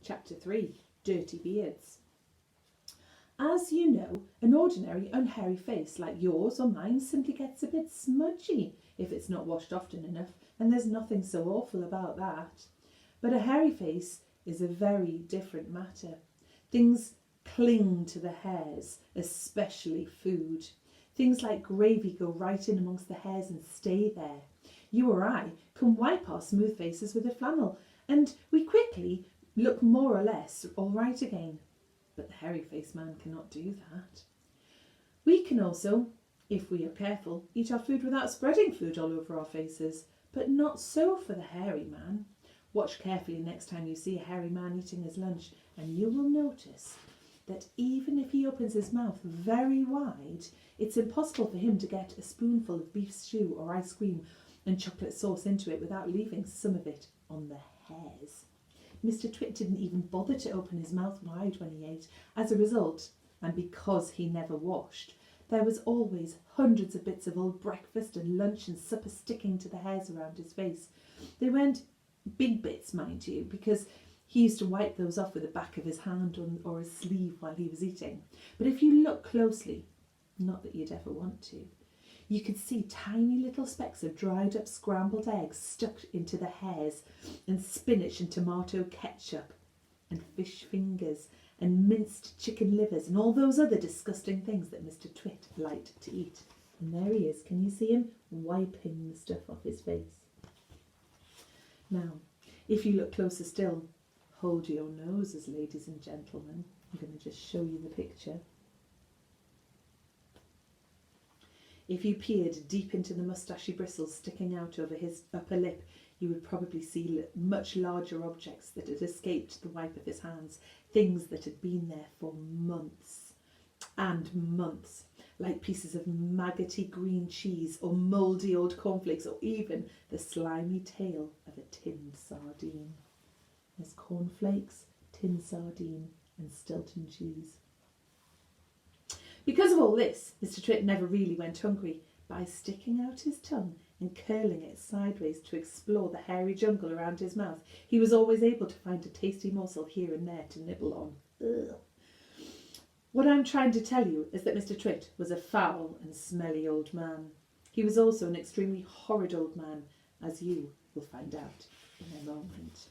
Chapter 3, Dirty Beards. As you know, an ordinary unhairy face like yours or mine simply gets a bit smudgy if it's not washed often enough, and there's nothing so awful about that. But a hairy face is a very different matter. Things cling to the hairs, especially food. Things like gravy go right in amongst the hairs and stay there. You or I can wipe our smooth faces with a flannel, and we quickly look more or less all right again. But the hairy-faced man cannot do that. We can also, if we are careful, eat our food without spreading food all over our faces, but not so for the hairy man. Watch carefully next time you see a hairy man eating his lunch, and you will notice that even if he opens his mouth very wide, it's impossible for him to get a spoonful of beef stew or ice cream and chocolate sauce into it without leaving some of it on the hairs. Mr. Twit didn't even bother to open his mouth wide when he ate. As a result, and because he never washed, there was always hundreds of bits of old breakfast and lunch and supper sticking to the hairs around his face. They weren't big bits, mind you, because he used to wipe those off with the back of his hand or his sleeve while he was eating. But if you look closely, not that you'd ever want to, you could see tiny little specks of dried up scrambled eggs stuck into the hairs, and spinach and tomato ketchup, and fish fingers, and minced chicken livers, and all those other disgusting things that Mr. Twit liked to eat. And there he is. Can you see him wiping the stuff off his face? Now, if you look closer still, hold your noses, ladies and gentlemen. I'm going to just show you the picture. If you peered deep into the moustachy bristles sticking out over his upper lip, you would probably see much larger objects that had escaped the wipe of his hands, things that had been there for months and months, like pieces of maggoty green cheese or mouldy old cornflakes, or even the slimy tail of a tinned sardine. There's cornflakes, tinned sardine and Stilton cheese. Because of all this, Mr. Twit never really went hungry. By sticking out his tongue and curling it sideways to explore the hairy jungle around his mouth, he was always able to find a tasty morsel here and there to nibble on. Ugh. What I'm trying to tell you is that Mr. Twit was a foul and smelly old man. He was also an extremely horrid old man, as you will find out in a moment.